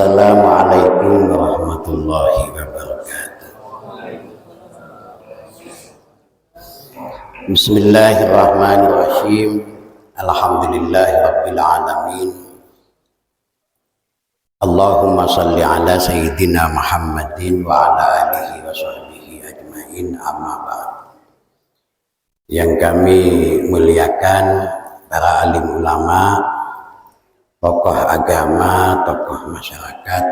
Wassalamualaikum warahmatullahi wabarakatuh. Bismillahirrahmanirrahim. Alhamdulillahi rabbil alamin. Allahumma salli ala sayyidina Muhammadin wa ala alihi wa sahbihi ajmain, amma ba'd. Yang kami muliakan para alim ulama, tokoh agama, tokoh masyarakat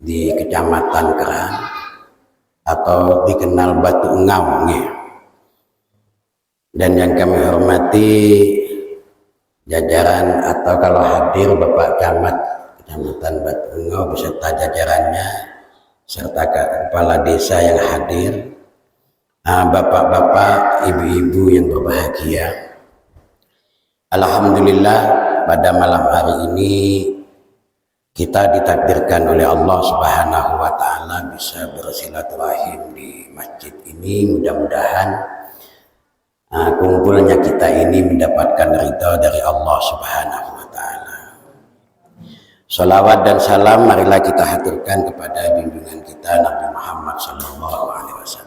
di Kecamatan Kerang atau dikenal Batu Ungau, dan yang kami hormati jajaran atau kalau hadir Bapak Camat Kecamatan Batu Ungau beserta jajarannya serta kepala desa yang hadir, bapak-bapak, ibu-ibu yang berbahagia. Alhamdulillah, pada malam hari ini kita ditakdirkan oleh Allah Subhanahu wa Ta'ala bisa bersilaturahim di masjid ini. Mudah-mudahan kumpulnya kita ini mendapatkan ridha dari Allah Subhanahu wa Ta'ala. Salawat dan salam marilah kita haturkan kepada junjungan kita Nabi Muhammad SAW,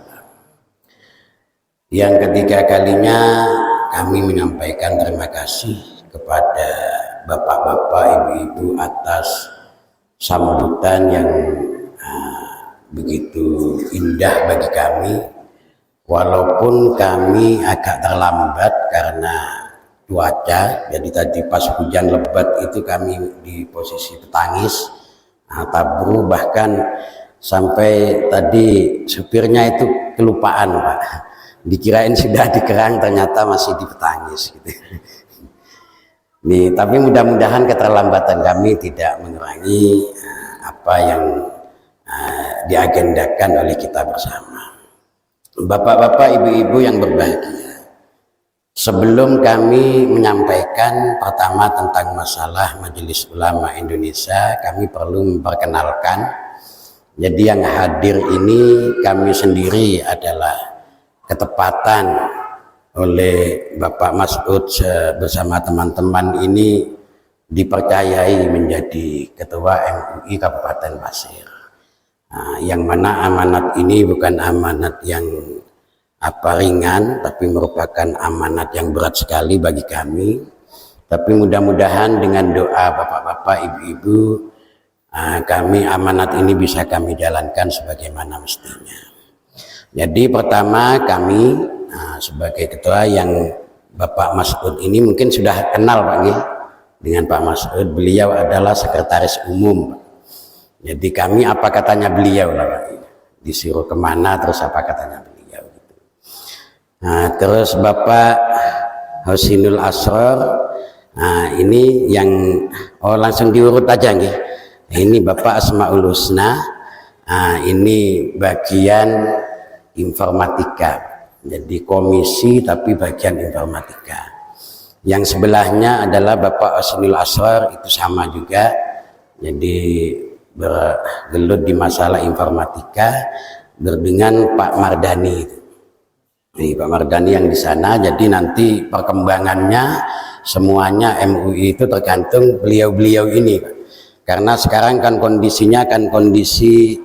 yang ketiga kalinya kami menyampaikan terima kasih kepada bapak-bapak, ibu-ibu atas sambutan yang begitu indah bagi kami, walaupun kami agak terlambat karena cuaca. Jadi tadi pas hujan lebat itu kami di posisi petangis, tabru, bahkan sampai tadi supirnya itu kelupaan, Pak. Dikirain sudah di Kerang, ternyata masih di petangis gitu. Nih, tapi mudah-mudahan keterlambatan kami tidak mengurangi apa yang diagendakan oleh kita bersama. Bapak-bapak, ibu-ibu yang berbahagia, sebelum kami menyampaikan pertama tentang masalah Majelis Ulama Indonesia, kami perlu memperkenalkan. Jadi yang hadir ini kami sendiri adalah ketepatan oleh Bapak Mas'ud bersama teman-teman ini dipercayai menjadi Ketua MUI Kabupaten Pasir. Yang mana amanat ini bukan amanat yang ringan, tapi merupakan amanat yang berat sekali bagi kami. Tapi mudah-mudahan dengan doa bapak-bapak, ibu-ibu, kami amanat ini bisa kami jalankan sebagaimana mestinya. Jadi pertama kami sebagai ketua yang Bapak Mas'ud ini mungkin sudah kenal Pak dengan Pak Mas'ud. Beliau adalah sekretaris umum. Jadi kami apa katanya beliau lah Pak, disuruh kemana terus apa katanya beliau gitu. Terus Bapak Husinul Asror, ini yang langsung diurut aja nih. Ini Bapak Asmaul Husna, ini bagian informatika, jadi komisi tapi bagian informatika. Yang sebelahnya adalah Bapak Husinul Asror, itu sama juga, jadi bergelut di masalah informatika dengan Pak Mardani. Ini Pak Mardani yang di sana. Jadi nanti perkembangannya semuanya MUI itu tergantung beliau-beliau ini, Pak. Karena sekarang kan kondisinya kan kondisi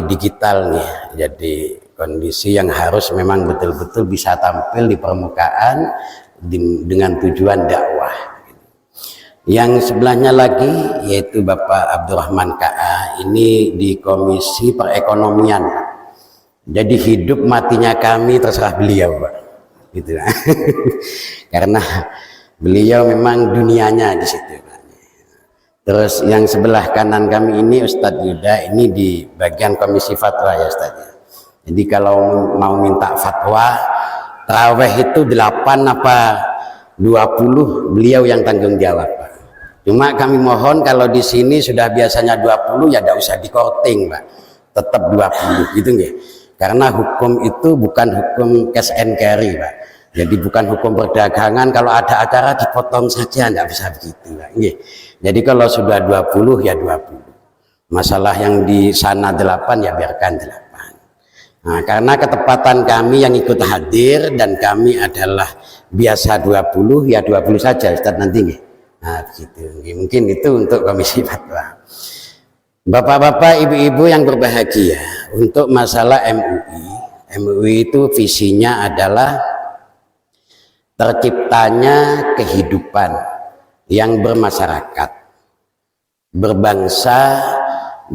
digital nih. Jadi kondisi yang harus memang betul-betul bisa tampil di permukaan dengan tujuan dakwah. Yang sebelahnya lagi yaitu Bapak Abdurrahman K.A. ini di Komisi Perekonomian. Jadi hidup matinya kami terserah beliau, Pak. Gitu. Karena beliau memang dunianya di situ, Pak. Terus yang sebelah kanan kami ini Ustadz Yuda, ini di bagian Komisi Fatwa ya Ustadz. Jadi kalau mau minta fatwa taraweh itu 8 apa 20 beliau yang tanggung jawab, Pak. Cuma kami mohon kalau di sini sudah biasanya 20 ya tidak usah dikorting, Pak. Tetap 20 gitu nggih. Karena hukum itu bukan hukum cash and carry, Pak. Jadi bukan hukum perdagangan, kalau ada acara dipotong saja, tidak bisa begitu, Pak. Nggih. Jadi kalau sudah 20 ya 20. Masalah yang di sana 8 ya biarkan 8. Nah, karena ketepatan kami yang ikut hadir dan kami adalah biasa 20 ya 20 saja Ustaz nanti nggih. Nah begitu, mungkin itu untuk komisi fatwa. Bapak-bapak, ibu-ibu yang berbahagia, untuk masalah MUI itu visinya adalah terciptanya kehidupan yang bermasyarakat, berbangsa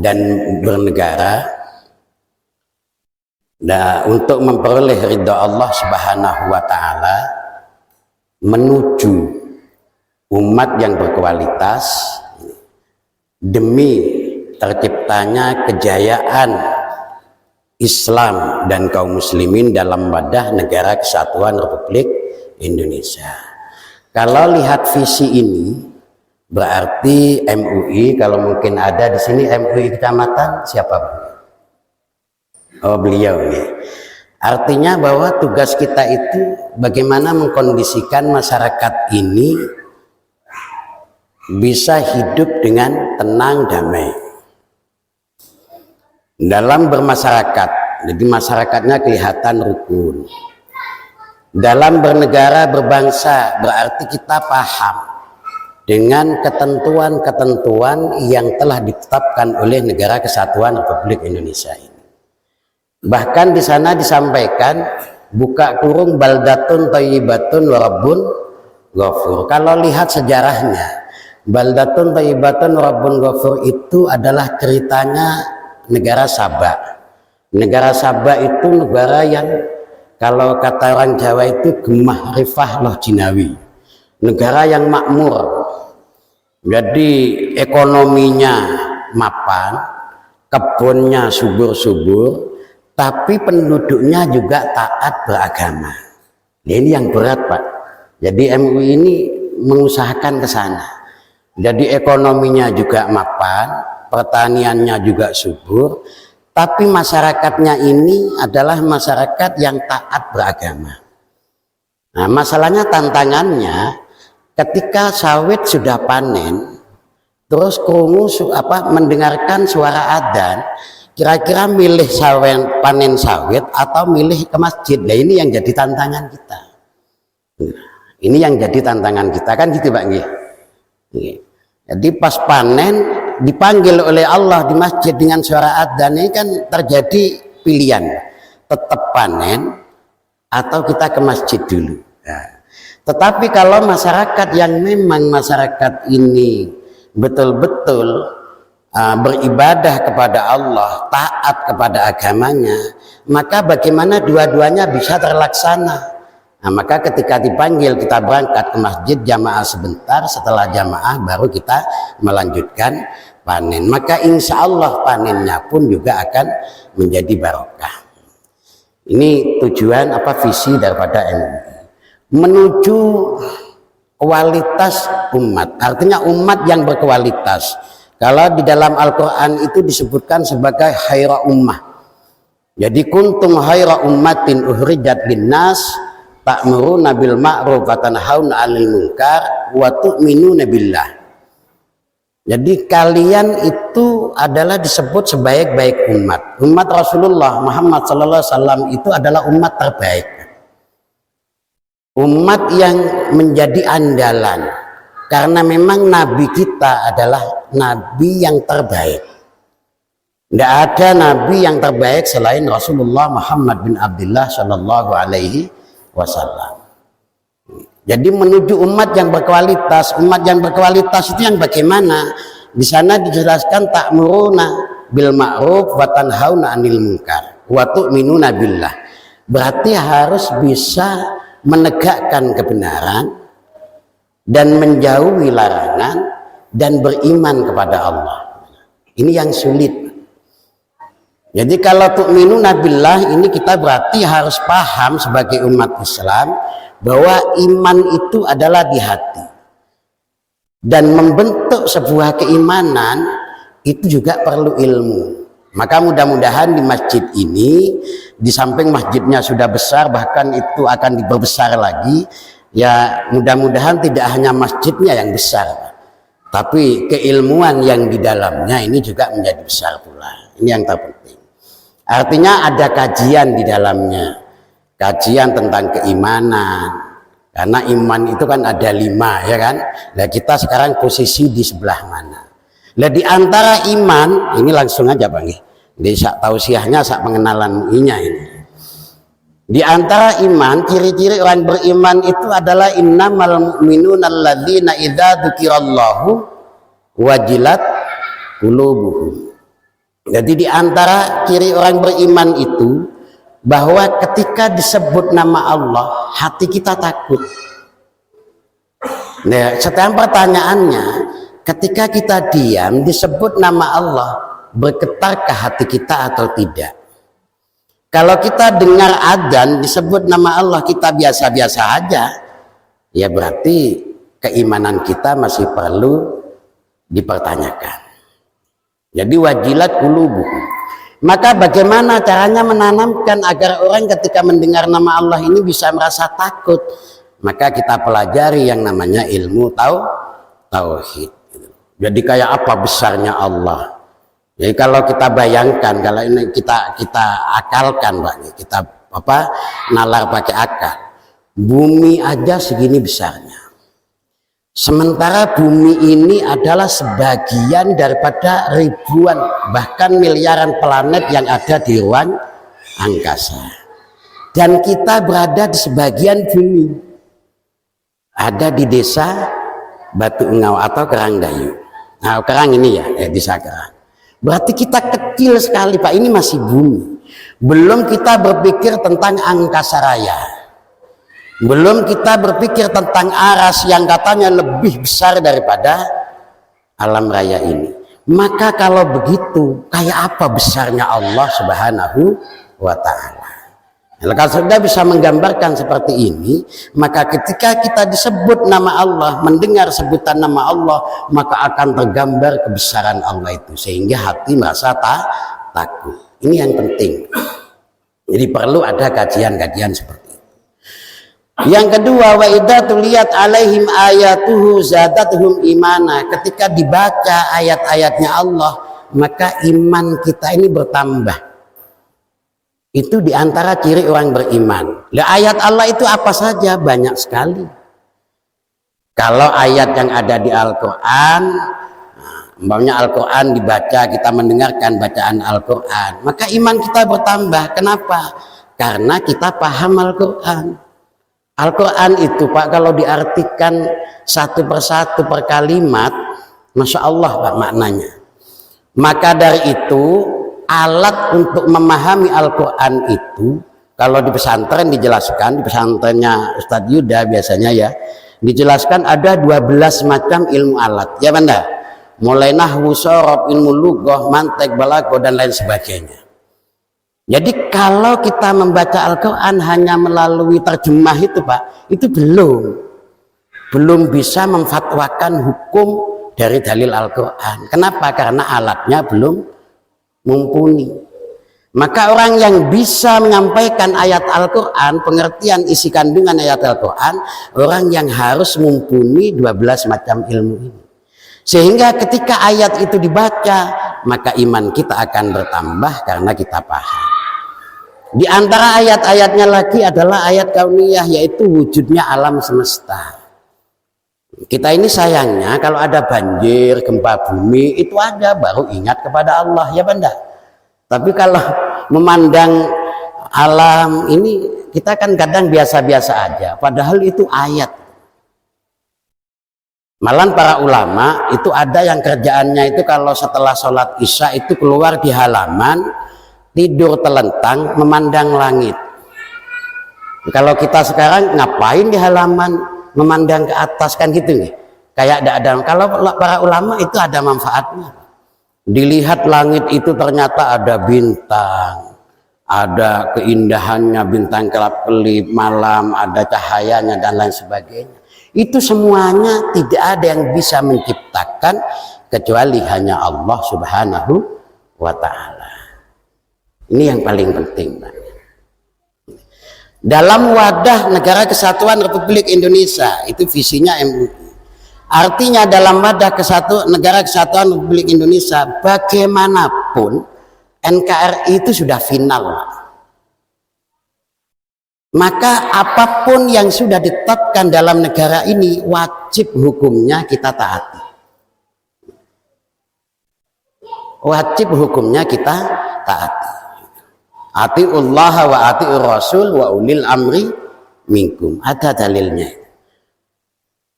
dan bernegara, untuk memperoleh ridha Allah Subhanahu wa Ta'ala, menuju umat yang berkualitas demi terciptanya kejayaan Islam dan kaum muslimin dalam wadah negara kesatuan Republik Indonesia. Kalau lihat visi ini, berarti MUI, kalau mungkin ada di sini MUI kecamatan, siapa Bang? Oh, beliau ya. Artinya bahwa tugas kita itu bagaimana mengkondisikan masyarakat ini bisa hidup dengan tenang damai dalam bermasyarakat. Jadi masyarakatnya kelihatan rukun. Dalam bernegara berbangsa berarti kita paham dengan ketentuan-ketentuan yang telah ditetapkan oleh Negara Kesatuan Republik Indonesia ini. Bahkan di sana disampaikan buka kurung baldatun thayyibatun wa rabbun ghafur. Kalau lihat sejarahnya, baldatun thayyibatun wa rabbun ghafur itu adalah ceritanya negara Sabah. Negara Sabah itu negara yang kalau kata orang Jawa itu gemah rifah loh jinawi, negara yang makmur. Jadi ekonominya mapan, kebunnya subur-subur, tapi penduduknya juga taat beragama. Ini yang berat Pak. Jadi MUI ini mengusahakan ke sana. Jadi ekonominya juga mapan, pertaniannya juga subur, tapi masyarakatnya ini adalah masyarakat yang taat beragama. Nah, masalahnya tantangannya ketika sawit sudah panen, terus krungu mendengarkan suara adzan, kira-kira milih panen sawit atau milih ke masjid. Nah, ini yang jadi tantangan kita. Ini yang jadi tantangan kita kan gitu Pak nggih. Jadi pas panen dipanggil oleh Allah di masjid dengan suara adzan, ini kan terjadi pilihan, tetap panen atau kita ke masjid dulu. Nah, tetapi kalau masyarakat yang memang masyarakat ini betul-betul beribadah kepada Allah, taat kepada agamanya, maka bagaimana dua-duanya bisa terlaksana. Nah, maka ketika dipanggil kita berangkat ke masjid jamaah sebentar, setelah jamaah baru kita melanjutkan panen. Maka insya Allah panennya pun juga akan menjadi barokah. Ini tujuan visi daripada MUI. Menuju kualitas umat, artinya umat yang berkualitas. Kalau di dalam Al-Quran itu disebutkan sebagai khaira ummah. Jadi kuntum khaira ummatin ukhrijat linnas ta'muruna bil ma'ruf wa tanhauna 'anil munkar wa tu'minuna billah. Jadi kalian itu adalah disebut sebaik-baik umat. Umat Rasulullah Muhammad sallallahu alaihi wasallam itu adalah umat terbaik. Umat yang menjadi andalan karena memang nabi kita adalah nabi yang terbaik. Tidak ada nabi yang terbaik selain Rasulullah Muhammad bin Abdullah sallallahu alaihi wasallam. Jadi menuju umat yang berkualitas itu yang bagaimana? Di sana dijelaskan ta'muruna bil ma'ruf wa tanhauna 'anil munkar wa tu'minuna billah. Berarti harus bisa menegakkan kebenaran dan menjauhi larangan dan beriman kepada Allah. Ini yang sulit. Jadi kalau tu'minuna billah ini kita berarti harus paham sebagai umat Islam bahwa iman itu adalah di hati. Dan membentuk sebuah keimanan itu juga perlu ilmu. Maka mudah-mudahan di masjid ini, di samping masjidnya sudah besar, bahkan itu akan diperbesar lagi, ya mudah-mudahan tidak hanya masjidnya yang besar, tapi keilmuan yang di dalamnya ini juga menjadi besar pula. Ini yang terpenting. Artinya ada kajian di dalamnya, kajian tentang keimanan, karena iman itu kan ada 5 ya kan. Nah kita sekarang posisi di sebelah mana? Lah di antara iman, ini langsung aja Bang. Di sak tausiahnya, sak pengenalan ini. Di antara iman, ciri-ciri orang beriman itu adalah innamal mu'minuna alladzina idza dzukirallahu wajilat qulubuhum. Jadi di antara ciri orang beriman itu bahwa ketika disebut nama Allah, hati kita takut. Nah, sekarang pertanyaannya, ketika kita diam disebut nama Allah, bergetarkah hati kita atau tidak? Kalau kita dengar adzan disebut nama Allah, kita biasa-biasa aja, ya berarti keimanan kita masih perlu dipertanyakan. Jadi wajilat qulubuhum. Maka bagaimana caranya menanamkan agar orang ketika mendengar nama Allah ini bisa merasa takut? Maka kita pelajari yang namanya ilmu tauhid. Jadi kayak apa besarnya Allah? Jadi kalau kita bayangkan, kalau ini kita akalkan, Pak, kita nalar pakai akal. Bumi aja segini besarnya. Sementara bumi ini adalah sebagian daripada ribuan bahkan miliaran planet yang ada di ruang angkasa. Dan kita berada di sebagian bumi. Ada di desa Batu Engau atau Karangdayu. Nah, Kerang ini ya, desa Kerang. Berarti kita kecil sekali Pak, ini masih bumi. Belum kita berpikir tentang angkasa raya. Belum kita berpikir tentang aras yang katanya lebih besar daripada alam raya ini. Maka kalau begitu, kayak apa besarnya Allah Subhanahu wa Ta'ala? Kalau sudah bisa menggambarkan seperti ini, maka ketika kita disebut nama Allah, mendengar sebutan nama Allah, maka akan tergambar kebesaran Allah itu, sehingga hati merasa takut. Ini yang penting. Jadi perlu ada kajian-kajian seperti itu. Yang kedua, wa idza tuliyat alaihim ayatuhu zadatuhum imana. Ketika dibaca ayat-ayatnya Allah, maka iman kita ini bertambah. Itu diantara ciri orang beriman. Lah ayat Allah itu apa saja? Banyak sekali. Kalau ayat yang ada di Al-Quran, umpamanya Al-Quran dibaca, kita mendengarkan bacaan Al-Quran, maka iman kita bertambah. Kenapa? Karena kita paham Al-Quran. Al-Quran itu Pak, kalau diartikan satu persatu per kalimat, Masya Allah Pak maknanya. Maka dari itu, alat untuk memahami Al-Quran itu, kalau di pesantren dijelaskan, di pesantrennya Ustadz Yuda biasanya ya, dijelaskan ada 12 macam ilmu alat, ya benda, mulai nahwu, sorob, ilmu lughah, mantek, balaghah dan lain sebagainya. Jadi kalau kita membaca Al-Quran hanya melalui terjemah itu Pak, itu belum bisa memfatwakan hukum dari dalil Al-Quran. Kenapa? Karena alatnya belum mumpuni. Maka orang yang bisa menyampaikan ayat Al-Quran, pengertian isi kandungan ayat Al-Quran, orang yang harus mumpuni 12 macam ilmu ini. Sehingga ketika ayat itu dibaca, maka iman kita akan bertambah karena kita paham. Di antara ayat-ayatnya lagi adalah ayat kauniyah, yaitu wujudnya alam semesta. Kita ini sayangnya kalau ada banjir, gempa bumi, itu ada baru ingat kepada Allah, ya benda. Tapi kalau memandang alam ini, kita kan kadang biasa-biasa aja, padahal itu ayat. Malah para ulama itu ada yang kerjaannya itu kalau setelah sholat isya itu keluar di halaman, tidur telentang memandang langit. Kalau kita sekarang ngapain di halaman memandang ke atas, kan gitu nih, kayak ada. Kalau para ulama itu ada manfaatnya. Dilihat langit itu ternyata ada bintang, ada keindahannya, bintang kelap-kelip malam, ada cahayanya dan lain sebagainya. Itu semuanya tidak ada yang bisa menciptakan kecuali hanya Allah Subhanahu wa Ta'ala. Ini yang paling penting Pak. Dalam wadah Negara Kesatuan Republik Indonesia, itu visinya MUI. Artinya dalam wadah Negara Kesatuan Republik Indonesia, bagaimanapun NKRI itu sudah final. Maka apapun yang sudah ditetapkan dalam negara ini, wajib hukumnya kita taati. wajib hukumnya kita taati. Atiullah wa atiur rasul wa ulil amri minkum. Ada dalilnya.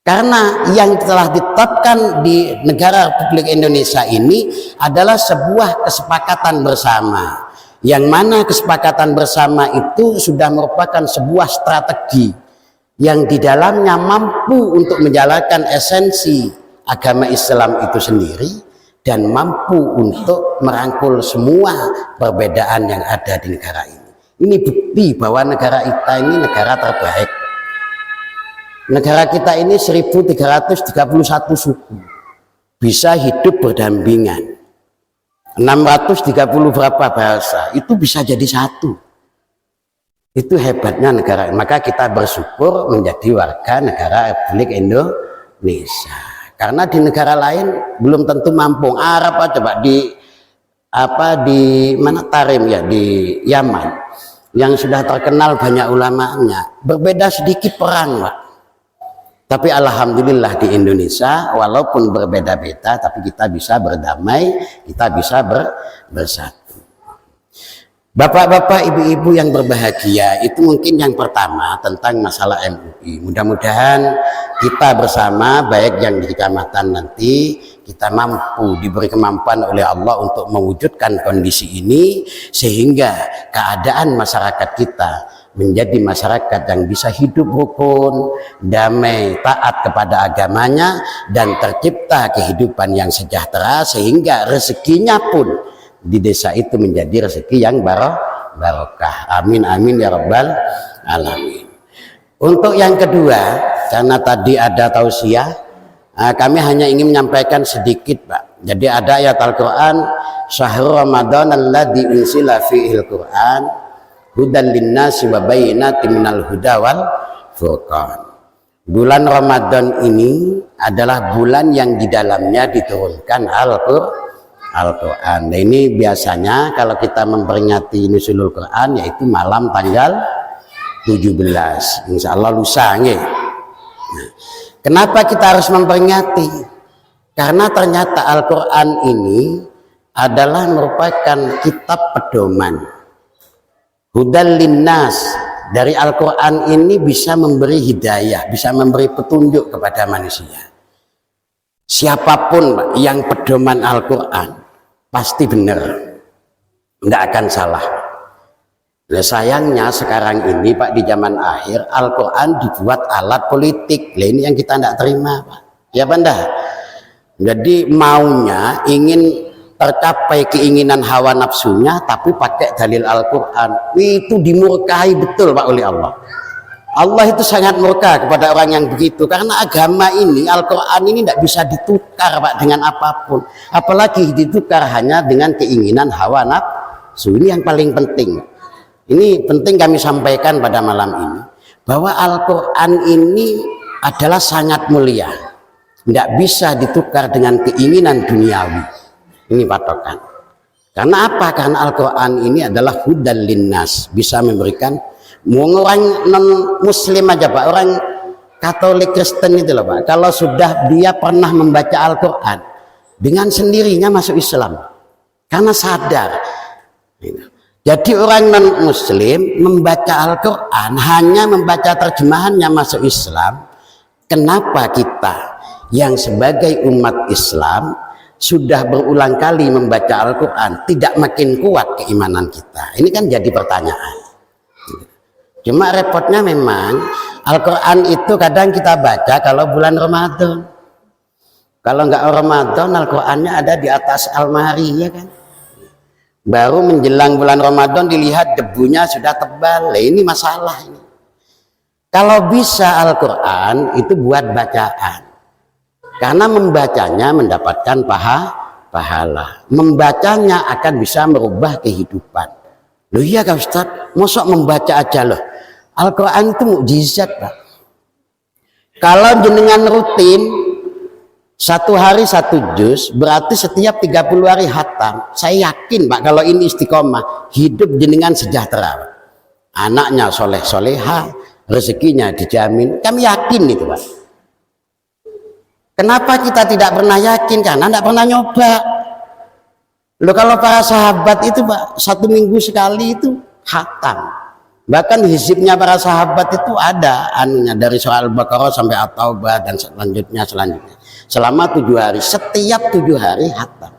Karena yang telah ditetapkan di negara Republik Indonesia ini adalah sebuah kesepakatan bersama, yang mana kesepakatan bersama itu sudah merupakan sebuah strategi yang di dalamnya mampu untuk menjalankan esensi agama Islam itu sendiri dan mampu untuk merangkul semua perbedaan yang ada di negara ini. Ini bukti bahwa negara kita ini negara terbaik. Negara kita ini 1331 suku bisa hidup berdampingan. 630 berapa bahasa itu bisa jadi satu. Itu hebatnya negara. Maka kita bersyukur menjadi warga negara Republik Indonesia. Karena di negara lain belum tentu mampu. Arab aja Pak, di mana Tarim ya, di Yaman yang sudah terkenal banyak ulamanya, berbeda sedikit perang Pak. Tapi alhamdulillah di Indonesia walaupun berbeda-beda tapi kita bisa berdamai, kita bisa bersatu. Bapak-bapak, ibu-ibu yang berbahagia, itu mungkin yang pertama tentang masalah MUI. Mudah-mudahan kita bersama, baik yang di kecamatan nanti, kita mampu diberi kemampuan oleh Allah untuk mewujudkan kondisi ini, sehingga keadaan masyarakat kita menjadi masyarakat yang bisa hidup rukun, damai, taat kepada agamanya, dan tercipta kehidupan yang sejahtera, sehingga rezekinya pun di desa itu menjadi rezeki yang barokah. Amin amin ya rabbal alamin. Untuk yang kedua, karena tadi ada tausiah, kami hanya ingin menyampaikan sedikit Pak. Jadi ada ayat Al-Quran, syahrul Ramadan alladzi unsila fihil Quran hudan linnasi wa bayyinatin minal huda wal furqan. Bulan Ramadan ini adalah bulan yang di dalamnya diturunkan Al-Quran. Nah ini biasanya kalau kita memperingati Nuzulul Quran yaitu malam tanggal 17, insya Allah lusa nggih. Nah, kenapa kita harus memperingati? Karena ternyata Al-Quran ini adalah merupakan kitab pedoman. Hudal linnas, dari Al-Quran ini bisa memberi hidayah, bisa memberi petunjuk kepada manusia. Siapapun Pak, yang pedoman Al-Quran pasti benar, tidak akan salah. Nah, sayangnya sekarang ini Pak, di zaman akhir Al-Quran dibuat alat politik. Nah, ini yang kita tidak terima Pak. Ya Banda. Jadi maunya ingin tercapai keinginan hawa nafsunya tapi pakai dalil Al-Quran. Itu dimurkai betul Pak oleh Allah. Allah itu sangat murka kepada orang yang begitu, karena agama ini, Al-Quran ini tidak bisa ditukar Pak dengan apapun, apalagi ditukar hanya dengan keinginan hawa nafsu. Ini yang paling penting. Ini penting kami sampaikan pada malam ini, bahwa Al-Quran ini adalah sangat mulia, tidak bisa ditukar dengan keinginan duniawi. Ini patokan. Karena apa? Karena Al-Quran ini adalah hudal linnas, bisa memberikan. Orang non muslim aja Pak, orang Katolik Kristen itu loh Pak, kalau sudah dia pernah membaca Al-Quran dengan sendirinya masuk Islam karena sadar. Jadi orang non muslim membaca Al-Quran hanya membaca terjemahannya masuk Islam. Kenapa kita yang sebagai umat Islam sudah berulang kali membaca Al-Quran tidak makin kuat keimanan kita? Ini kan jadi pertanyaan. Cuma repotnya memang Al-Quran itu kadang kita baca kalau bulan Ramadan. Kalau nggak Ramadan, Al-Qurannya ada di atas almari, ya kan? Baru menjelang bulan Ramadan dilihat debunya sudah tebal. Nah, ini masalah ini. Kalau bisa Al-Quran itu buat bacaan. Karena membacanya mendapatkan pahala. Membacanya akan bisa merubah kehidupan. Loh iya Kak Ustaz, mosok membaca aja loh. Al-Quran itu mukjizat Pak. Kalau jenengan rutin 1 hari 1 juz, berarti setiap 30 hari hatam. Saya yakin Pak, kalau ini istiqomah, hidup jenengan sejahtera Pak. Anaknya soleh soleha, rezekinya dijamin. Kami yakin itu Pak. Kenapa kita tidak pernah yakin? Karena tidak pernah nyoba. Loh kalau para sahabat itu Pak, 1 minggu sekali itu khatam. Bahkan hizibnya para sahabat itu ada anunya dari surah Al-Baqarah sampai At-Taubah dan selanjutnya. Selama 7 hari, setiap 7 hari khatam.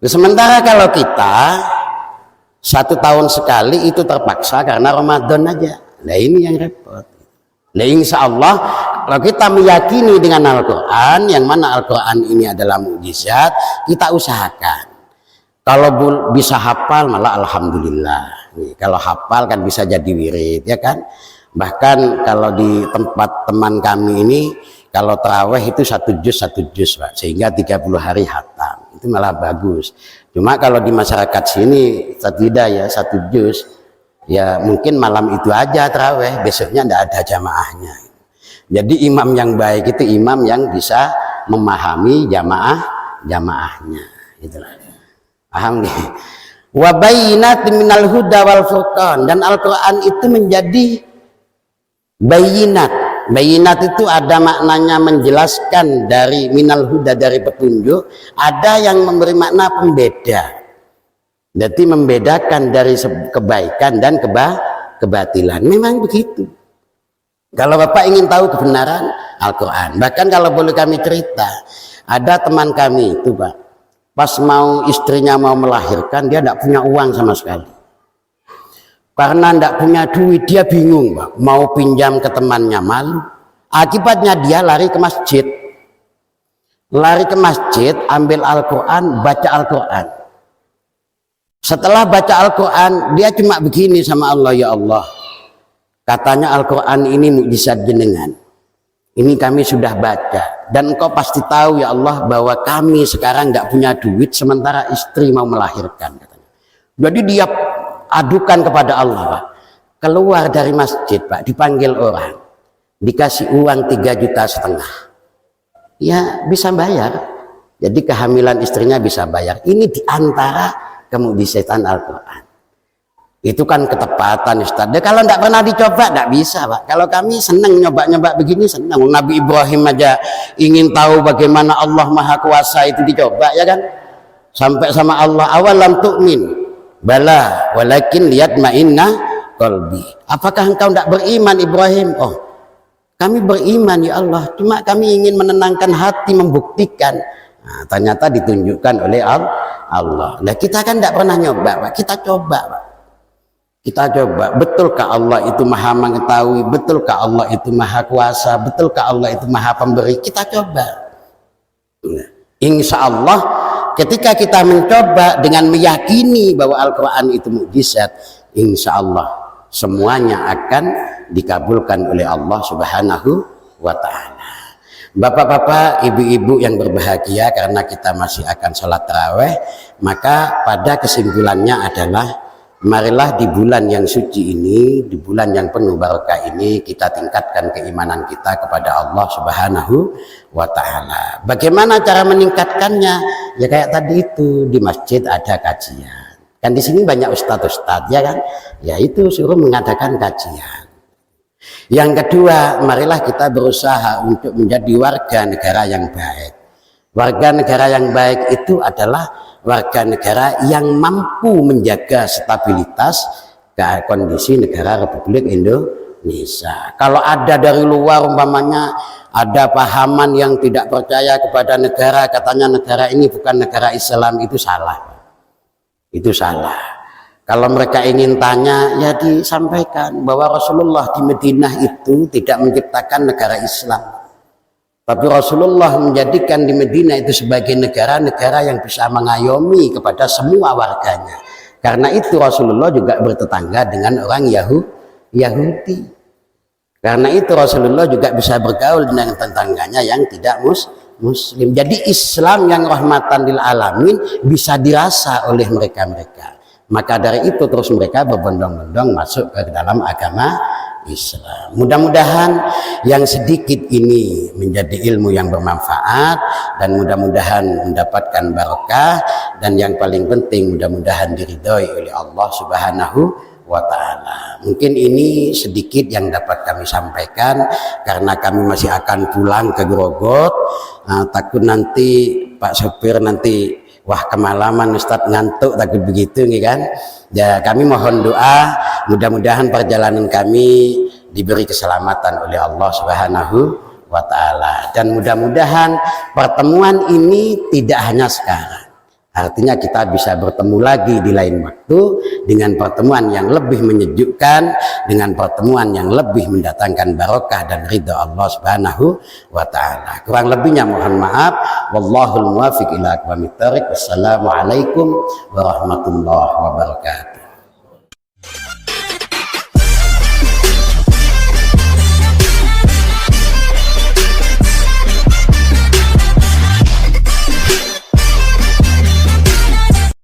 Sementara kalau kita 1 tahun sekali itu terpaksa karena Ramadan aja. Nah ini yang repot. Nah insya Allah kalau kita meyakini dengan Al-Quran, yang mana Al-Quran ini adalah mukjizat, kita usahakan. Kalau bisa hafal malah alhamdulillah. Nih, kalau hafal kan bisa jadi wirid, ya kan? Bahkan kalau di tempat teman kami ini, kalau taraweh itu 1 juz Pak, sehingga 30 hari khatam. Itu malah bagus. Cuma kalau di masyarakat sini tidak ya 1 juz, ya mungkin malam itu aja taraweh, besoknya tidak ada jamaahnya. Jadi imam yang baik itu imam yang bisa memahami jamaahnya. Itulah. Paham nih? Wa bayyinatin minal huda wal furqan, dan Al-Qur'an itu menjadi bayinat. Bayinat itu ada maknanya menjelaskan dari minal huda, dari petunjuk, ada yang memberi makna pembeda. Jadi membedakan dari kebaikan dan kebatilan. Memang begitu. Kalau Bapak ingin tahu kebenaran Al-Quran, bahkan kalau boleh kami cerita, ada teman kami itu Pak, pas istrinya mau melahirkan, dia tidak punya uang sama sekali. Karena tidak punya duit, dia bingung Pak, mau pinjam ke temannya, malu. Akibatnya dia lari ke masjid. Lari ke masjid, ambil Al-Quran, baca Al-Quran. Setelah baca Al-Quran, dia cuma begini sama Allah, ya Allah, katanya Al-Quran ini mukjizat jenengan. Ini kami sudah baca. Dan engkau pasti tahu ya Allah bahwa kami sekarang nggak punya duit sementara istri mau melahirkan. Katanya. Jadi dia adukan kepada Allah Pak. Keluar dari masjid Pak, dipanggil orang. Dikasih uang 3,5 juta. Ya bisa bayar. Jadi kehamilan istrinya bisa bayar. Ini diantara kemukjizatan Al-Quran. Itu kan ketepatan Ustaz. Kalau tidak pernah dicoba tidak bisa Pak. Kalau kami senang nyoba-nyoba begini, senang. Nabi Ibrahim aja ingin tahu bagaimana Allah Maha Kuasa, itu dicoba ya kan. Sampai sama Allah, awalam tu'min bala walakin liyatma'inna qalbi. Apakah engkau tidak beriman Ibrahim? Oh, kami beriman ya Allah, cuma kami ingin menenangkan hati, membuktikan. Nah, ternyata ditunjukkan oleh Allah. Nah kita kan tidak pernah nyoba Pak. Kita coba Pak. Kita coba, betulkah Allah itu maha mengetahui, betulkah Allah itu maha kuasa, betulkah Allah itu maha pemberi. Kita coba. Insya Allah ketika kita mencoba dengan meyakini bahwa Al-Quran itu mukjizat, insya Allah semuanya akan dikabulkan oleh Allah Subhanahu wa ta'ala. Bapak-bapak, ibu-ibu yang berbahagia, karena kita masih akan sholat taraweh, maka pada kesimpulannya adalah marilah di bulan yang suci ini, di bulan yang penuh barokah ini, kita tingkatkan keimanan kita kepada Allah Subhanahu wa ta'ala. Bagaimana cara meningkatkannya? Ya kayak tadi itu, di masjid ada kajian. Kan di sini banyak ustadz-ustadz ya kan? Ya itu suruh mengadakan kajian. Yang kedua, marilah kita berusaha untuk menjadi warga negara yang baik. Warga negara yang baik itu adalah warga negara yang mampu menjaga stabilitas kondisi negara Republik Indonesia. Kalau ada dari luar umpamanya ada pahaman yang tidak percaya kepada negara, katanya negara ini bukan negara Islam, itu salah. Itu salah. Kalau mereka ingin tanya, ya disampaikan bahwa Rasulullah di Madinah itu tidak menciptakan negara Islam. Tapi Rasulullah menjadikan di Madinah itu sebagai negara-negara yang bisa mengayomi kepada semua warganya. Karena itu Rasulullah juga bertetangga dengan orang Yahudi. Karena itu Rasulullah juga bisa bergaul dengan tetangganya yang tidak Muslim. Jadi Islam yang rahmatan lil alamin bisa dirasa oleh mereka-mereka. Maka dari itu terus mereka berbondong-bondong masuk ke dalam agama Islam. Mudah-mudahan yang sedikit ini menjadi ilmu yang bermanfaat, dan mudah-mudahan mendapatkan barokah, dan yang paling penting mudah-mudahan diridhoi oleh Allah Subhanahu wa ta'ala. Mungkin ini sedikit yang dapat kami sampaikan, karena kami masih akan pulang ke Grogot. Takut nanti Pak sopir nanti Wah, kemalaman Ustadz, ngantuk takut begitu nih kan. Ya, kami mohon doa mudah-mudahan perjalanan kami diberi keselamatan oleh Allah Subhanahu wa ta'ala, dan mudah-mudahan pertemuan ini tidak hanya sekarang. Artinya kita bisa bertemu lagi di lain waktu dengan pertemuan yang lebih menyejukkan, dengan pertemuan yang lebih mendatangkan barokah dan ridha Allah Subhanahu wa ta'ala. Kurang lebihnya mohon maaf. Wallahul muwaffiq ila aqwamit thoriq. Wassalamualaikum warahmatullahi wabarakatuh.